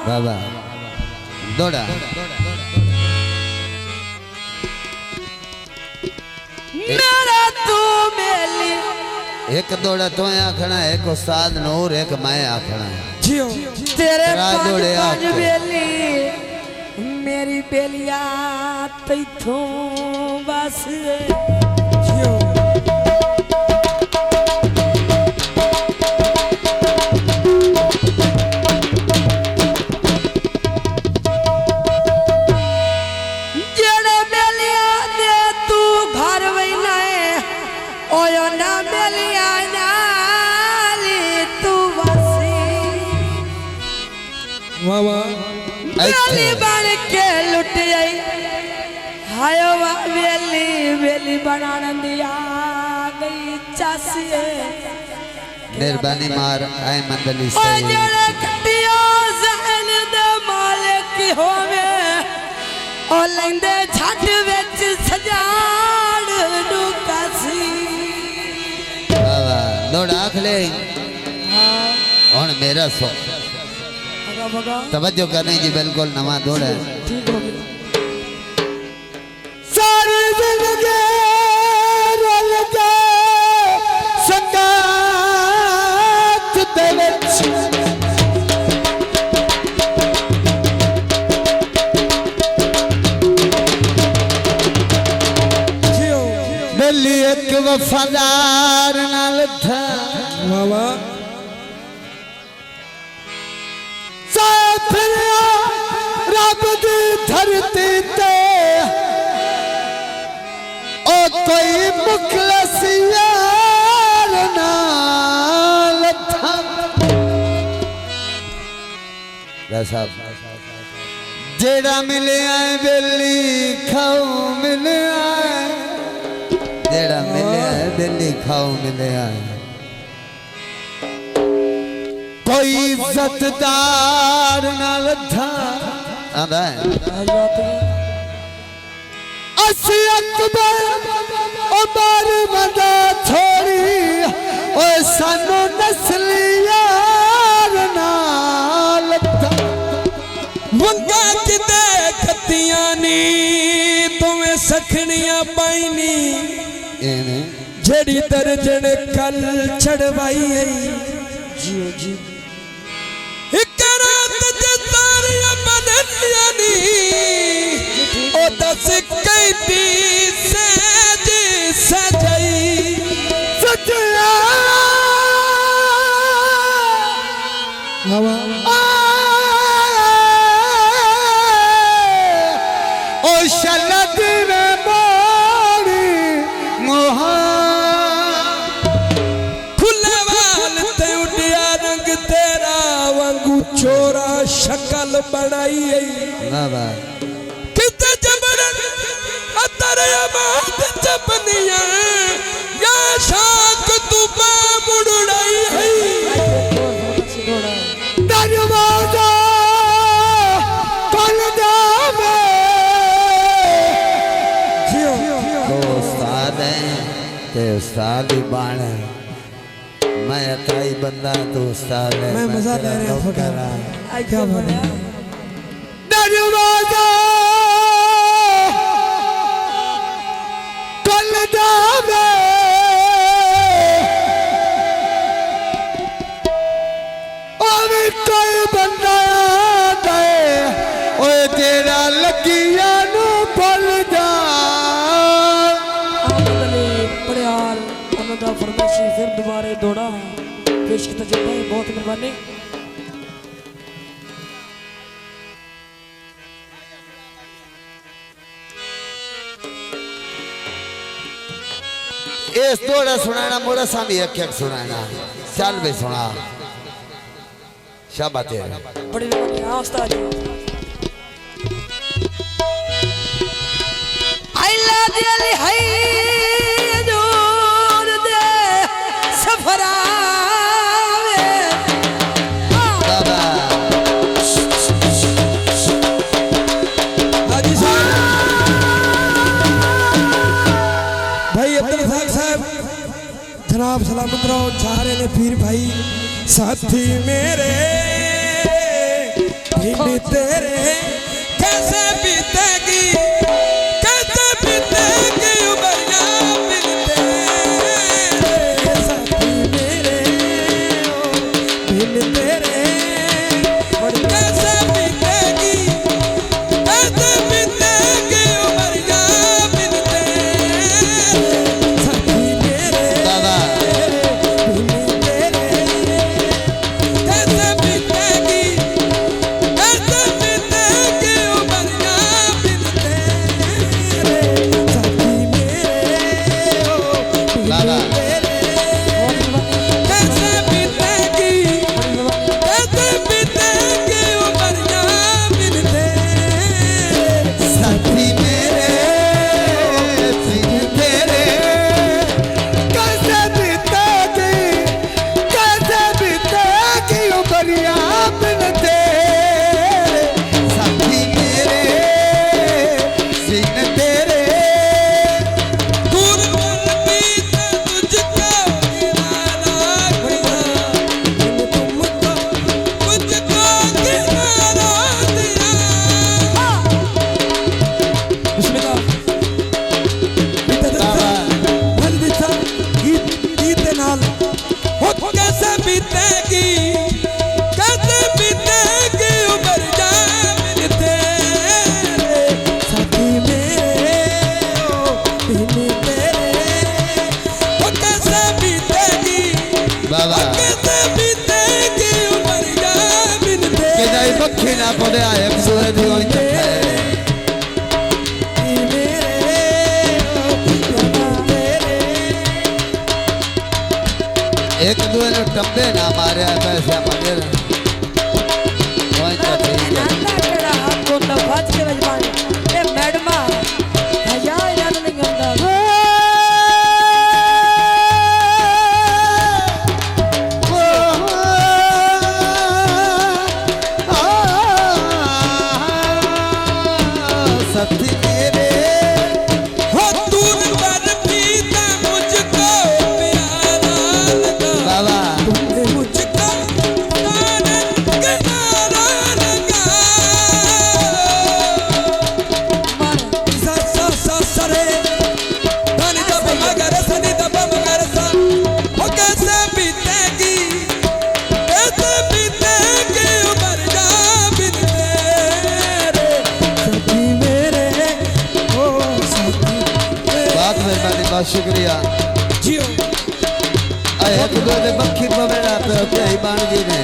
बाबा दौड़ा मेरा तू मेली एक दौड़ा तो आखना एक उस्ताद नूर एक मैं आखना जियो तेरे दौड़े पांच बेली मेरी बेलिया तैथों बस जियो जेड़े बेलिया दे तू घर वैना ओयो ना बेलिया नाली तू बसी वाह वाह बेली बन के लुट आई हायो बेली बेली बनाने दिया गई चासिए मेहरबानी मार आए मंदली ओ जेड़े कटियो जहन दे मालिक होवे ओ लेंदे छट विच सजाड़ डुकासी बाबा दौड़ा आख ले और मेरा सो तवज्जो करनी जी बिल्कुल नवा दौड़ा है ठीक हो गया सारी जिंदगी रोल के संगात दे विच बेली एक वफादार नाल था वाह वाह रब दी धरती ते ओ कोई मुखलस यार नाल था साहब जेड़ा मिले आए बेली खाओ मिले आए जेड़ा मिले है दिल्ली खाओ मिले आए कोई इज्जतदार नाल था आंदा है असी अकबर उमर मदा छोड़ी ओ सानू नस्ली यार नाल था वंगा किते खतियां नी तुवें सखनियां पाईनी एने जेड़ी दर्जन कल चढ़वाई है जियो जी एक रात जतारिया बननिया नी ओ दस कैदी सज सजाई सजया हवा ओ शलद में मोड़ी मोहा खुले वाल ते उड़िया रंग तेरा वांगू चोरा शक्ल बनाई बाबा किते जबरन अतर बात जपनिया या शाक तू बा मुड़ाई है दरवाजा खोल दे तो उस्ताद है ते उस्ताद ही बाण है मैं अकाई बंदा तो उस्ताद है मैं मजा तेरा ले रहा हूं नौकर हूं। आई क्या बोला दरवाजा खोल दे अभी कोई बंदा दे ओए तेरा लगिया नू भुल जा आमदनी पड़ियाल अनंदा फरमाइशी फिर दोबारा दौड़ा पेश किया जाता है बहुत मेहरबानी इस दौड़ा सुनाना मोड़ा सा भी एक सुनाना चल भी सुना शाबाश तेरे बड़ी मेहरबानी हाँ उस्ताद जी आइला दिल है दूर दे सफरावे बाबा हाजी साहब भाई अब्दुल रज़ाक साहब जनाब सलामत रहो जा रहे ने पीर भाई साथी मेरे बिन तेरे कैसे बीतेगी उमरिया बिन तेरे साथी मेरे बिन तेरे कैसे बीतेगी उमरिया बिन तेरे साथी मेरे बाबा बिन तेरे कैसे बीतेगी उमरिया बिन तेरे साथी मेरे बाबा कैसे बीतेगी उमरिया बिन तेरे साथी मेरे बिन तेरे कैसे बीतेगी उमरिया बिन तेरे साथी मेरे बिन तेरे दूर बनती तुझको किनारा दिया तुमको मुझको किनारा दिया बिस्मिल्लाह गीत नाल हो कैसे बीतेगी उमरिया बिन तेरे साथी मेरे बिन तेरे हो कैसे बीतेगी बाबा उमरिया बिन कि तेरे नहीं मक्खी ना पड़े आए सूरज को चखे एक दूसरे ने टम्बे ना मारे पैसा मंदिर साथी मेरे हो दूर बनती मुझको प्यारा लगा बाबा तुमने मुझको किनारा लगा सा सा सा सरे धनी दब मगर सनी दब मगर सा हो कैसे बीतेगी उमरिया बिन तेरे साथी मेरे ओ साथी बहुत मेहरबानी बहुत शुक्रिया जियो एक दूसरे मक्खी पवेड़ा पे बाण जी ने